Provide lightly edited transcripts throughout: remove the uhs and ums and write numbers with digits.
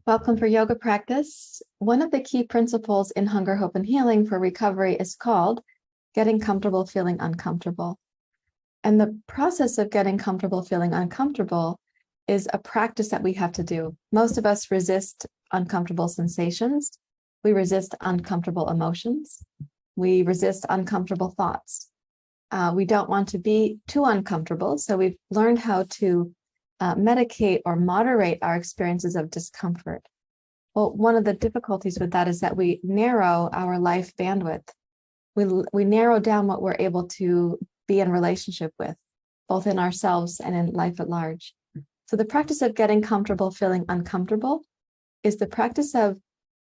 Welcome for yoga practice. One of the key principles in Hunger, Hope, and Healing for recovery is called getting comfortable feeling uncomfortable. And the process of getting comfortable feeling uncomfortable is a practice that we have to do. Most of us resist uncomfortable sensations. We resist uncomfortable emotions. We resist uncomfortable thoughts. We don't want to be too uncomfortable. So we've learned how to medicate or moderate our experiences of discomfort. Well, one of the difficulties with that is that we narrow our life bandwidth. We narrow down what we're able to be in relationship with, both in ourselves and in life at large. So the practice of getting comfortable feeling uncomfortable is the practice of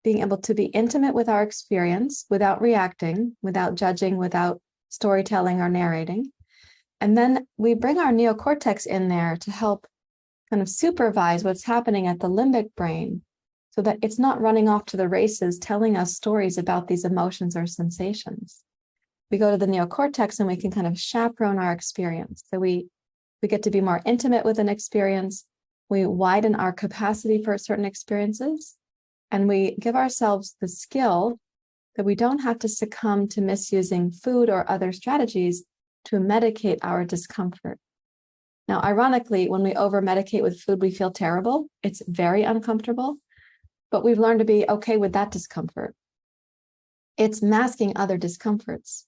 being able to be intimate with our experience without reacting, without judging, without storytelling or narrating. And then we bring our neocortex in there to help kind of supervise what's happening at the limbic brain so that it's not running off to the races telling us stories about these emotions or sensations. We go to the neocortex and we can kind of chaperone our experience. So we get to be more intimate with an experience. We widen our capacity for certain experiences, and we give ourselves the skill that we don't have to succumb to misusing food or other strategies to medicate our discomfort. Now, ironically, when we over-medicate with food, we feel terrible. It's very uncomfortable, but we've learned to be okay with that discomfort. It's masking other discomforts.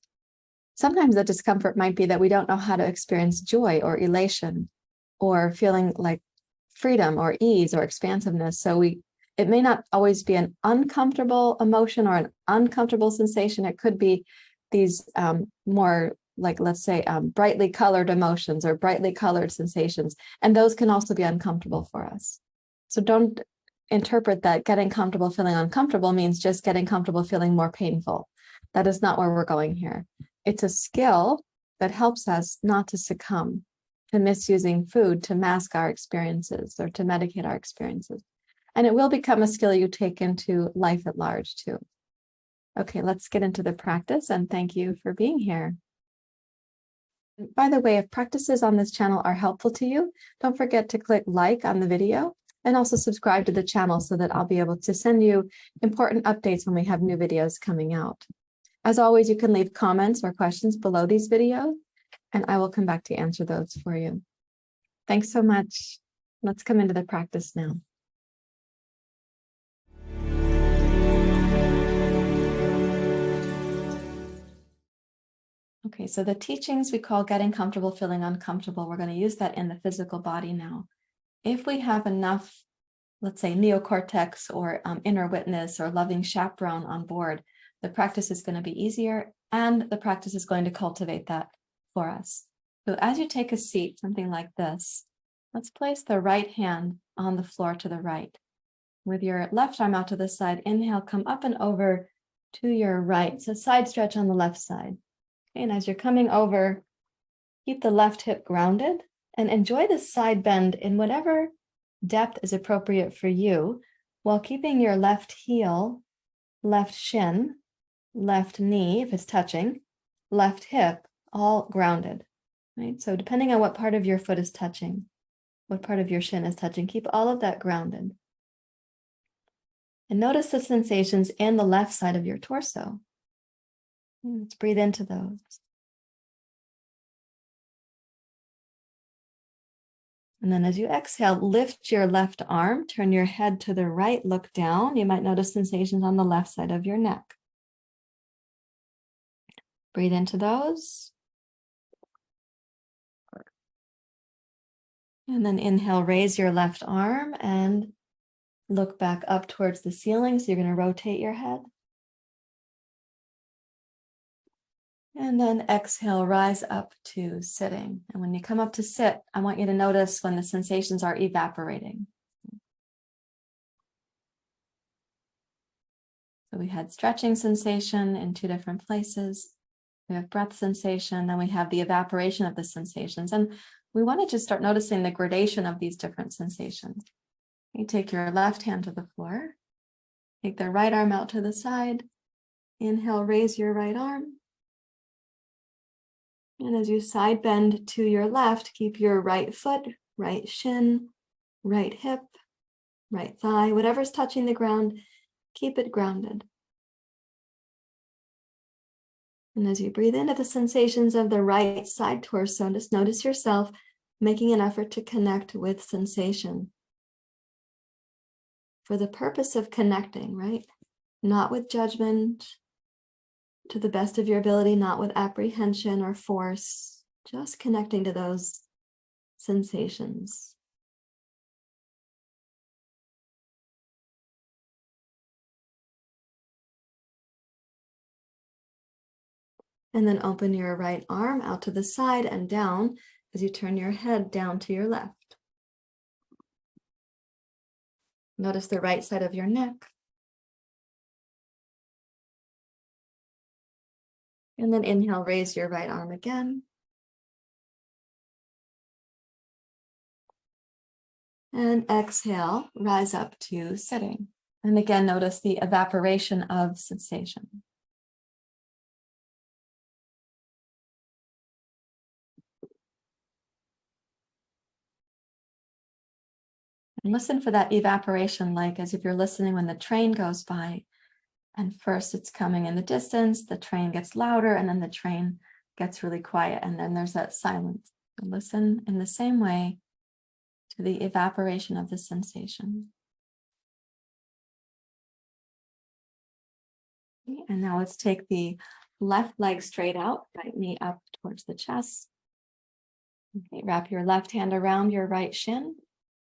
Sometimes the discomfort might be that we don't know how to experience joy or elation or feeling like freedom or ease or expansiveness. So it may not always be an uncomfortable emotion or an uncomfortable sensation. It could be these more like, let's say, brightly colored emotions or brightly colored sensations. And those can also be uncomfortable for us. So don't interpret that getting comfortable feeling uncomfortable means just getting comfortable feeling more painful. That is not where we're going here. It's a skill that helps us not to succumb to misusing food to mask our experiences or to medicate our experiences. And it will become a skill you take into life at large too. Okay, let's get into the practice, and thank you for being here. By the way, if practices on this channel are helpful to you, don't forget to click like on the video and also subscribe to the channel so that I'll be able to send you important updates when we have new videos coming out. As always, you can leave comments or questions below these videos, and I will come back to answer those for you. Thanks so much. Let's come into the practice now. Okay, so the teachings we call getting comfortable feeling uncomfortable. We're going to use that in the physical body now. If we have enough, let's say, neocortex or inner witness or loving chaperone on board, the practice is going to be easier, and the practice is going to cultivate that for us. So as you take a seat, something like this, let's place the right hand on the floor to the right. With your left arm out to the side, inhale, come up and over to your right. So side stretch on the left side. And as you're coming over, keep the left hip grounded and enjoy the side bend in whatever depth is appropriate for you, while keeping your left heel, left shin, left knee, if it's touching, left hip, all grounded, right? So depending on what part of your foot is touching, what part of your shin is touching, keep all of that grounded. And notice the sensations in the left side of your torso. Let's breathe into those. And then as you exhale, lift your left arm, turn your head to the right, look down. You might notice sensations on the left side of your neck. Breathe into those. And then inhale, raise your left arm and look back up towards the ceiling. So you're going to rotate your head. And then exhale, rise up to sitting. And when you come up to sit, I want you to notice when the sensations are evaporating. So we had stretching sensation in two different places. We have breath sensation, then we have the evaporation of the sensations. And we want to just start noticing the gradation of these different sensations. You take your left hand to the floor. Take the right arm out to the side. Inhale, raise your right arm. And as you side bend to your left, keep your right foot, right shin, right hip, right thigh, whatever's touching the ground, keep it grounded. And as you breathe into the sensations of the right side torso, just notice yourself making an effort to connect with sensation for the purpose of connecting, right? Not with judgment, to the best of your ability, not with apprehension or force, just connecting to those sensations. And then open your right arm out to the side and down as you turn your head down to your left. Notice the right side of your neck. And then inhale, raise your right arm again. And exhale, rise up to sitting. And again, notice the evaporation of sensation. And listen for that evaporation, like as if you're listening when the train goes by. And first it's coming in the distance, the train gets louder, and then the train gets really quiet. And then there's that silence. So listen in the same way to the evaporation of the sensation. And now let's take the left leg straight out, right knee up towards the chest. Okay, wrap your left hand around your right shin.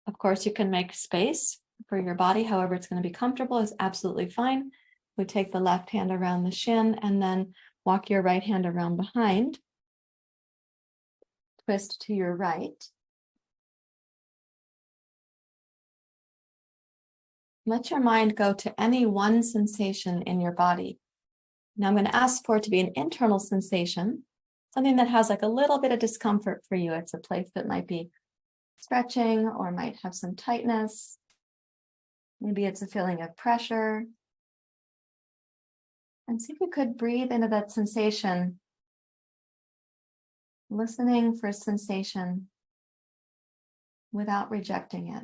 Of course, you can make space for your body, however it's going to be comfortable is absolutely fine. We take the left hand around the shin and then walk your right hand around behind. Twist to your right. Let your mind go to any one sensation in your body. Now I'm going to ask for it to be an internal sensation, something that has like a little bit of discomfort for you. It's a place that might be stretching or might have some tightness. Maybe it's a feeling of pressure. And see if you could breathe into that sensation, listening for sensation without rejecting it.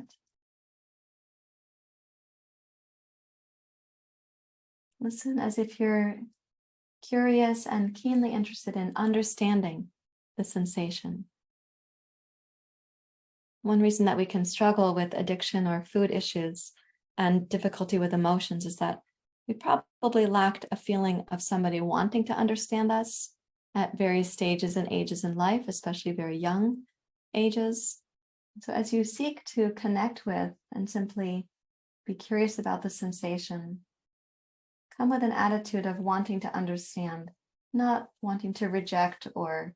Listen as if you're curious and keenly interested in understanding the sensation. One reason that we can struggle with addiction or food issues and difficulty with emotions is that we probably lacked a feeling of somebody wanting to understand us at various stages and ages in life, especially very young ages. So as you seek to connect with and simply be curious about the sensation, come with an attitude of wanting to understand, not wanting to reject or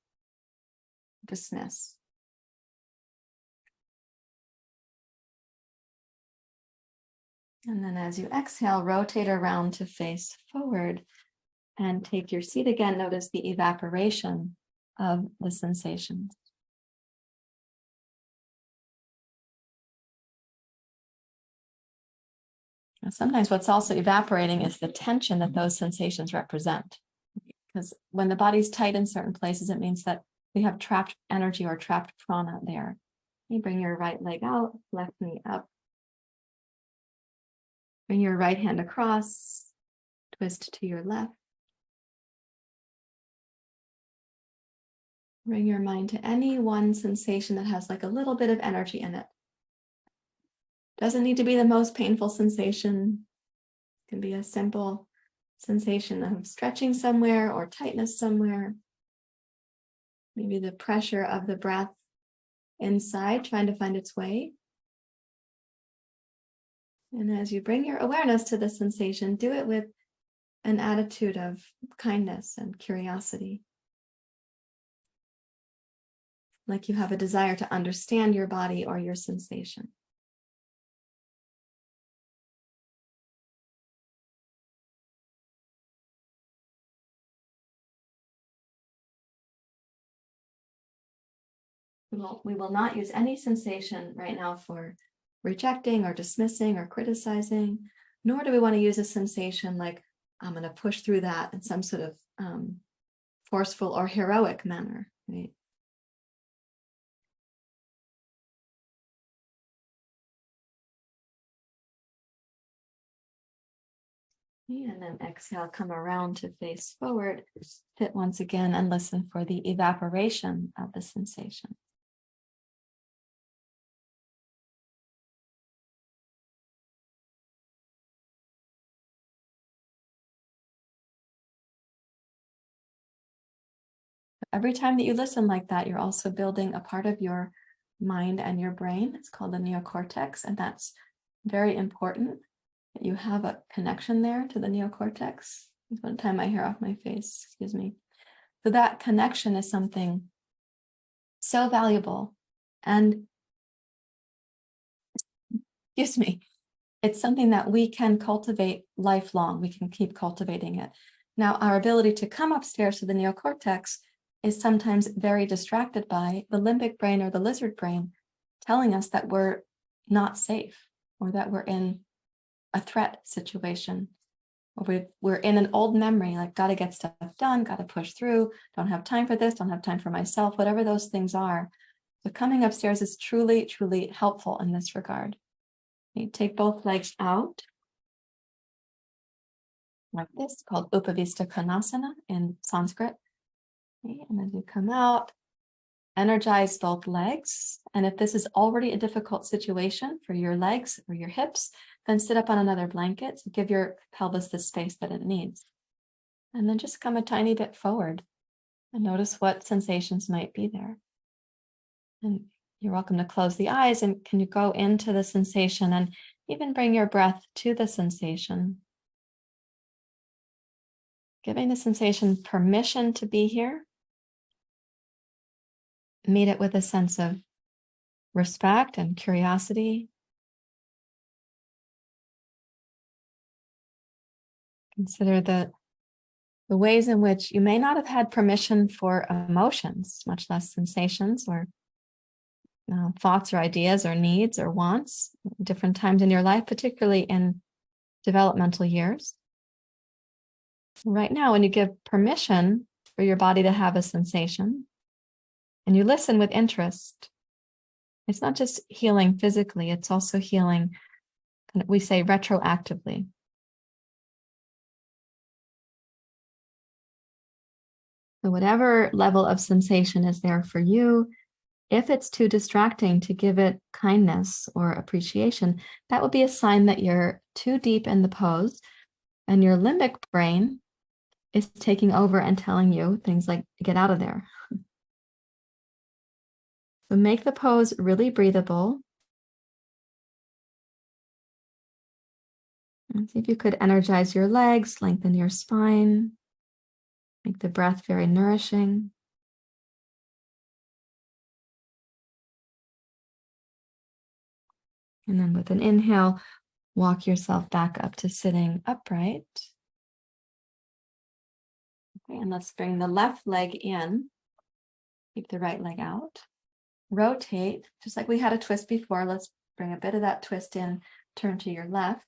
dismiss. And then as you exhale, rotate around to face forward and take your seat again. Notice the evaporation of the sensations. Now, sometimes what's also evaporating is the tension that those sensations represent. Because when the body's tight in certain places, it means that we have trapped energy or trapped prana there. You bring your right leg out, left knee up. Bring your right hand across, twist to your left. Bring your mind to any one sensation that has like a little bit of energy in it. Doesn't need to be the most painful sensation. It can be a simple sensation of stretching somewhere or tightness somewhere. Maybe the pressure of the breath inside trying to find its way. And as you bring your awareness to the sensation, do it with an attitude of kindness and curiosity. Like you have a desire to understand your body or your sensation. We will not use any sensation right now for rejecting or dismissing or criticizing, nor do we want to use a sensation like, I'm going to push through that in some sort of forceful or heroic manner, right? And then exhale, come around to face forward. Sit once again and listen for the evaporation of the sensation. Every time that you listen like that, you're also building a part of your mind and your brain. It's called the neocortex, and that's very important that you have a connection there to the neocortex. One time my hair off my face, excuse me. So that connection is something so valuable. And excuse me, it's something that we can cultivate lifelong. We can keep cultivating it. Now, our ability to come upstairs to the neocortex is sometimes very distracted by the limbic brain or the lizard brain telling us that we're not safe or that we're in a threat situation, or we're in an old memory, like got to get stuff done, got to push through, don't have time for this, don't have time for myself, whatever those things are. So coming upstairs is truly, truly helpful in this regard. You take both legs out like this, called Upavista Konasana in Sanskrit. Okay, and as you come out, energize both legs. And if this is already a difficult situation for your legs or your hips, then sit up on another blanket to give your pelvis the space that it needs. And then just come a tiny bit forward and notice what sensations might be there. And you're welcome to close the eyes, and can you go into the sensation and even bring your breath to the sensation, giving the sensation permission to be here. Meet it with a sense of respect and curiosity. Consider the ways in which you may not have had permission for emotions, much less sensations or thoughts or ideas or needs or wants, different times in your life, particularly in developmental years. Right now, when you give permission for your body to have a sensation and you listen with interest, it's not just healing physically, it's also healing, we say, retroactively. So whatever level of sensation is there for you, if it's too distracting to give it kindness or appreciation, that would be a sign that you're too deep in the pose and your limbic brain is taking over and telling you things like, get out of there. So make the pose really breathable. And see if you could energize your legs, lengthen your spine, make the breath very nourishing. And then with an inhale, walk yourself back up to sitting upright. Okay, and let's bring the left leg in. Keep the right leg out. Rotate, just like we had a twist before. Let's bring a bit of that twist in. Turn to your left.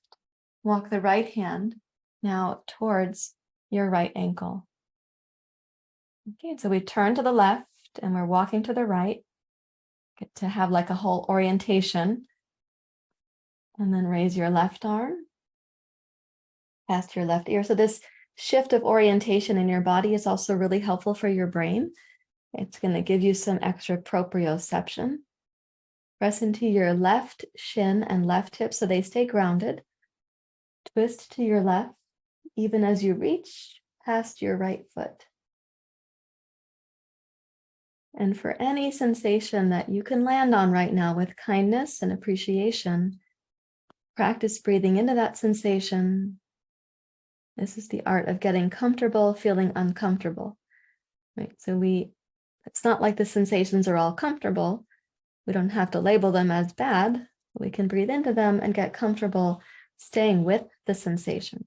Walk the right hand now towards your right ankle. Okay, so we turn to the left and we're walking to the right. Get to have like a whole orientation. And then raise your left arm past your left ear. So this shift of orientation in your body is also really helpful for your brain. It's going to give you some extra proprioception. Press into your left shin and left hip so they stay grounded. Twist to your left, even as you reach past your right foot. And for any sensation that you can land on right now with kindness and appreciation, practice breathing into that sensation. This is the art of getting comfortable, feeling uncomfortable. Right? So it's not like the sensations are all comfortable. We don't have to label them as bad. We can breathe into them and get comfortable staying with the sensation.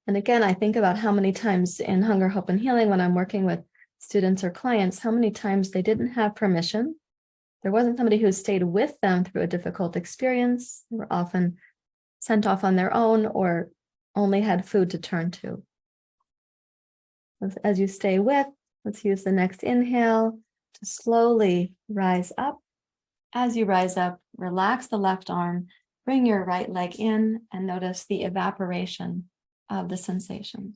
And again, I think about how many times in Hunger, Hope, and Healing, when I'm working with students or clients, how many times they didn't have permission. There wasn't somebody who stayed with them through a difficult experience. They were often sent off on their own or only had food to turn to. As you stay with, let's use the next inhale to slowly rise up. As you rise up, relax the left arm, bring your right leg in and notice the evaporation of the sensation.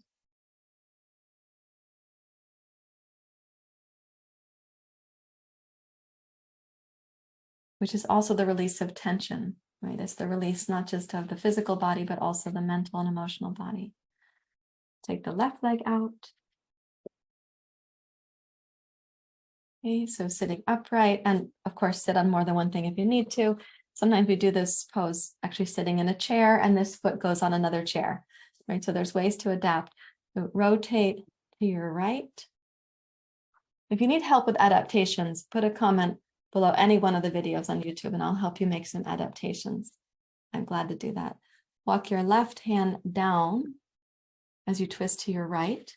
Which is also the release of tension, right? It's the release not just of the physical body, but also the mental and emotional body. Take the left leg out. Okay, so sitting upright, and of course, sit on more than one thing if you need to. Sometimes we do this pose actually sitting in a chair, and this foot goes on another chair, right? So there's ways to adapt. So rotate to your right. If you need help with adaptations, put a comment below any one of the videos on YouTube, and I'll help you make some adaptations. I'm glad to do that. Walk your left hand down as you twist to your right.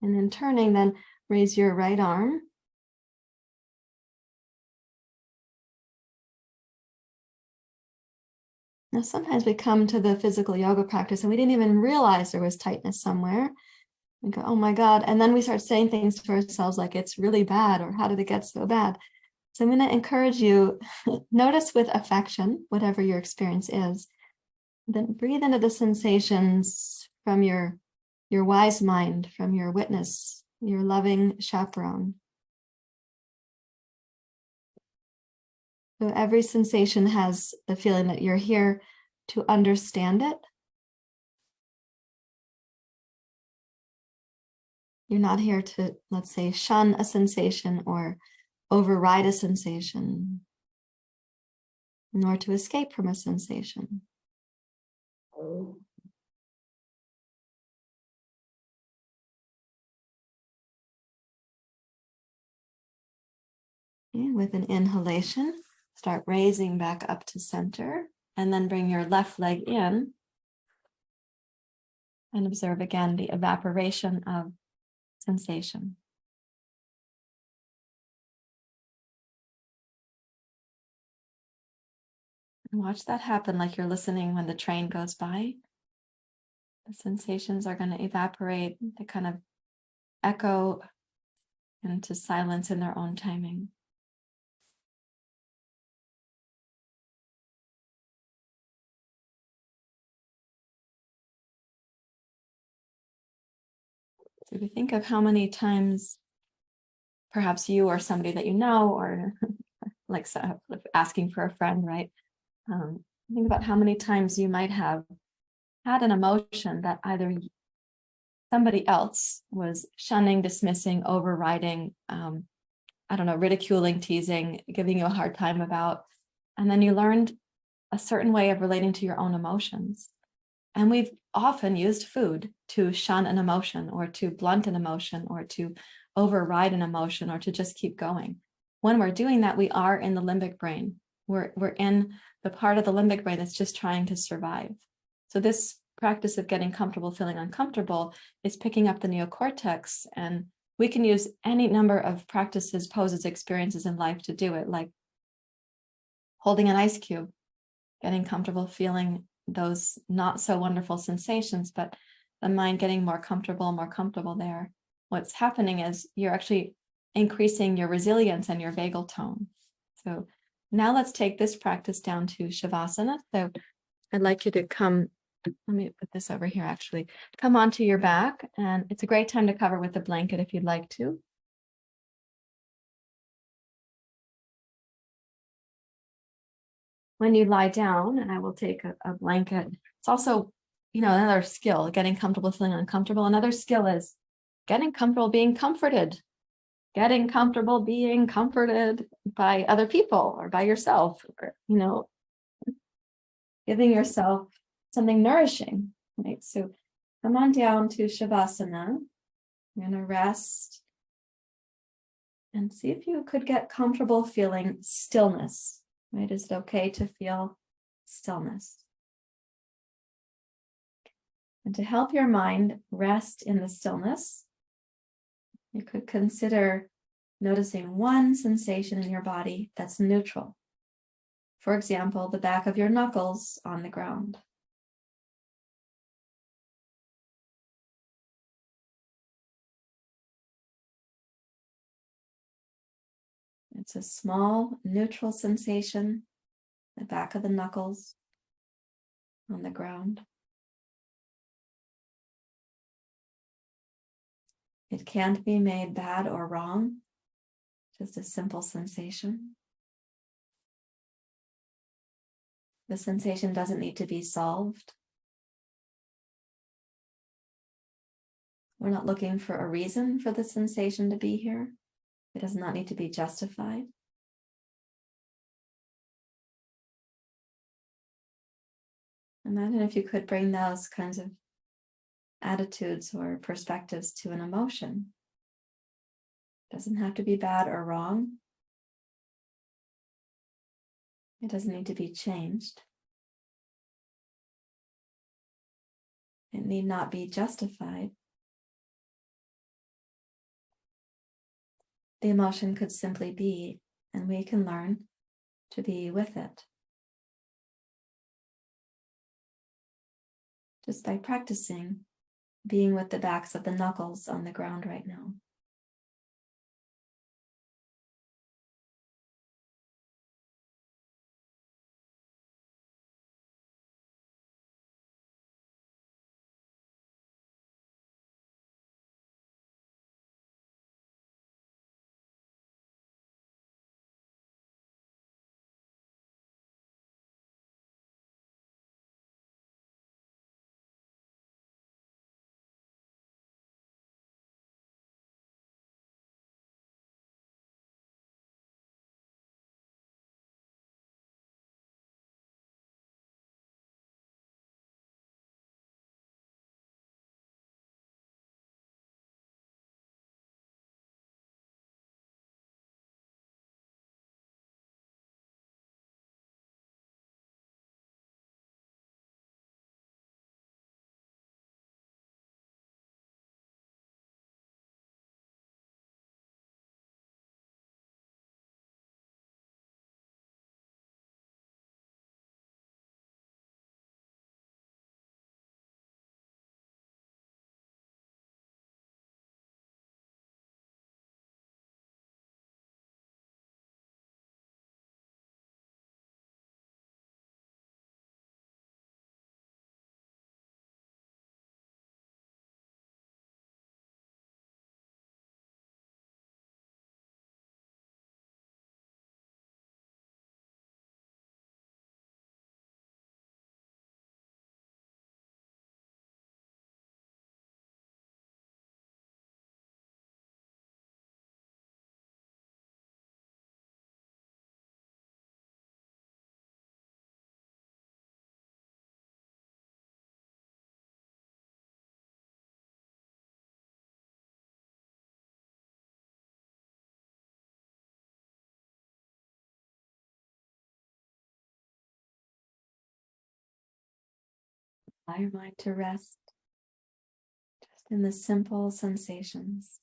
And then turning, then raise your right arm. Now, sometimes we come to the physical yoga practice and we didn't even realize there was tightness somewhere. We go, oh my God. And then we start saying things to ourselves like it's really bad, or how did it get so bad? So I'm going to encourage you, notice with affection, whatever your experience is. Then breathe into the sensations from your wise mind, from your witness, your loving chaperone. So every sensation has the feeling that you're here to understand it. You're not here to, let's say, shun a sensation or override a sensation, nor to escape from a sensation. Okay, with an inhalation, start raising back up to center, and then bring your left leg in and observe again the evaporation of sensation. And watch that happen like you're listening when the train goes by. The sensations are going to evaporate, they kind of echo into silence in their own timing. So if you think of how many times perhaps you or somebody that you know, or like asking for a friend, right? Think about how many times you might have had an emotion that either somebody else was shunning, dismissing, overriding, I don't know, ridiculing, teasing, giving you a hard time about, and then you learned a certain way of relating to your own emotions. And we've often used food to shun an emotion, or to blunt an emotion, or to override an emotion, or to just keep going. When we're doing that, we are in the limbic brain. We're in the part of the limbic brain that's just trying to survive. So this practice of getting comfortable feeling uncomfortable is picking up the neocortex, and we can use any number of practices, poses, experiences in life to do it, like holding an ice cube, getting comfortable feeling those not so wonderful sensations, but the mind getting more comfortable there. What's happening is you're actually increasing your resilience and your vagal tone. So now let's take this practice down to Shavasana. So I'd like you to come, let me put this over here actually, come onto your back, and it's a great time to cover with a blanket if you'd like to. When you lie down, and I will take a blanket, it's also, another skill, getting comfortable feeling uncomfortable. Another skill is getting comfortable being comforted, getting comfortable being comforted by other people or by yourself, or, giving yourself something nourishing, right? So come on down to Shavasana. You're going to rest and see if you could get comfortable feeling stillness, right? Is it okay to feel stillness? And to help your mind rest in the stillness, you could consider noticing one sensation in your body that's neutral. For example, the back of your knuckles on the ground. It's a small, neutral sensation the back of the knuckles on the ground. It can't be made bad or wrong, just a simple sensation. The sensation doesn't need to be solved. We're not looking for a reason for the sensation to be here. It does not need to be justified. Imagine if you could bring those kinds of attitudes or perspectives to an emotion. It doesn't have to be bad or wrong. It doesn't need to be changed. It need not be justified. The emotion could simply be, and we can learn to be with it. Just by practicing being with the backs of the knuckles on the ground right now. Allow your mind to rest just in the simple sensations.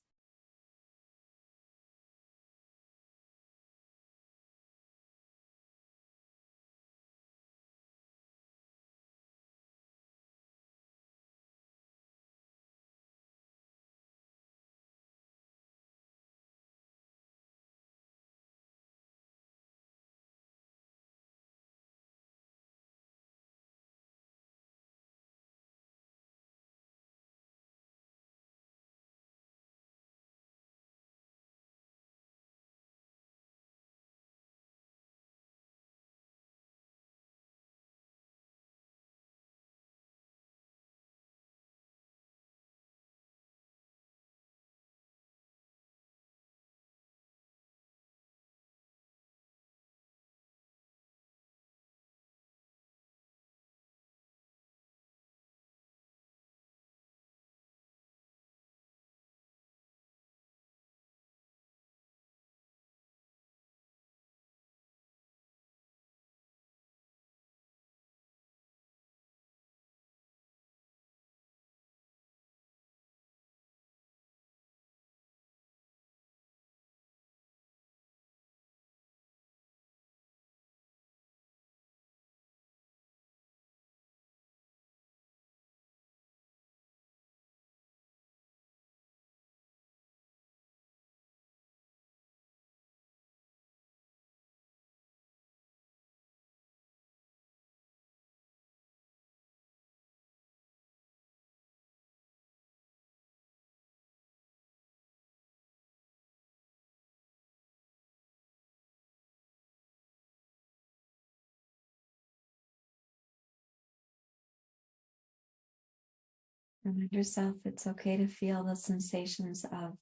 Remind yourself it's okay to feel the sensations of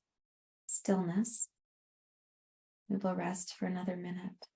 stillness. We will rest for another minute.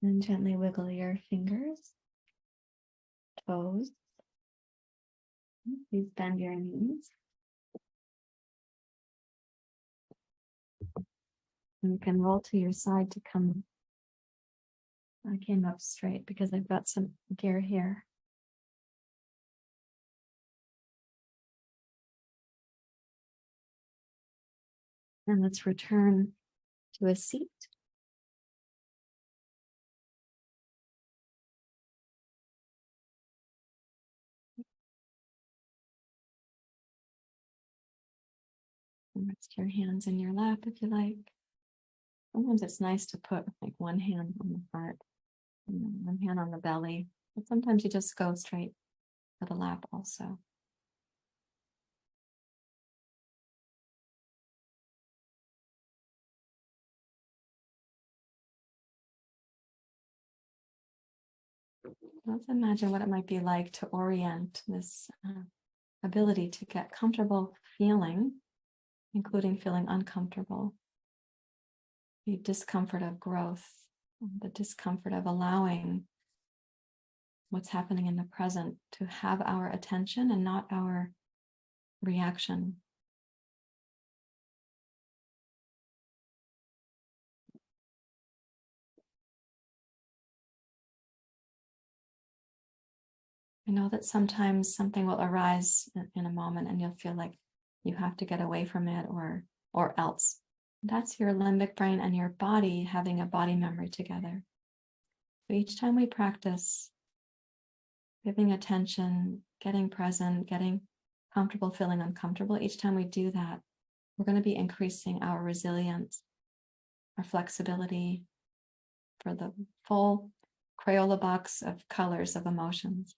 And gently wiggle your fingers, toes. Please bend your knees. And you can roll to your side to come. I came up straight because I've got some gear here. And let's return to a seat. And rest your hands in your lap if you like. Sometimes it's nice to put like one hand on the heart, and one hand on the belly. But sometimes you just go straight to the lap also. Let's imagine what it might be like to orient this ability to get comfortable feeling, including feeling uncomfortable, the discomfort of growth, the discomfort of allowing what's happening in the present to have our attention and not our reaction. I know that sometimes something will arise in a moment and you'll feel like you have to get away from it or else. That's your limbic brain and your body having a body memory together. So each time we practice giving attention, getting present, getting comfortable, feeling uncomfortable, each time we do that, we're going to be increasing our resilience, our flexibility for the full Crayola box of colors of emotions.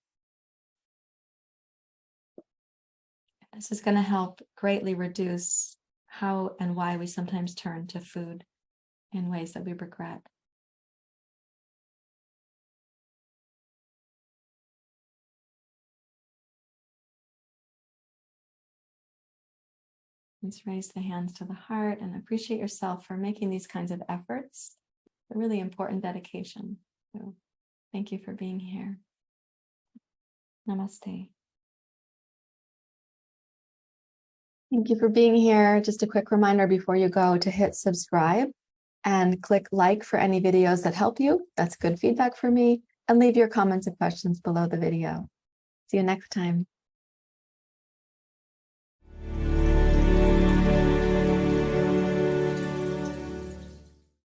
This is going to help greatly reduce how and why we sometimes turn to food in ways that we regret. Let's raise the hands to the heart and appreciate yourself for making these kinds of efforts. A really important dedication. So thank you for being here. Namaste. Thank you for being here. Just a quick reminder before you go to hit subscribe and click like for any videos that help you. That's good feedback for me. And leave your comments and questions below the video. See you next time.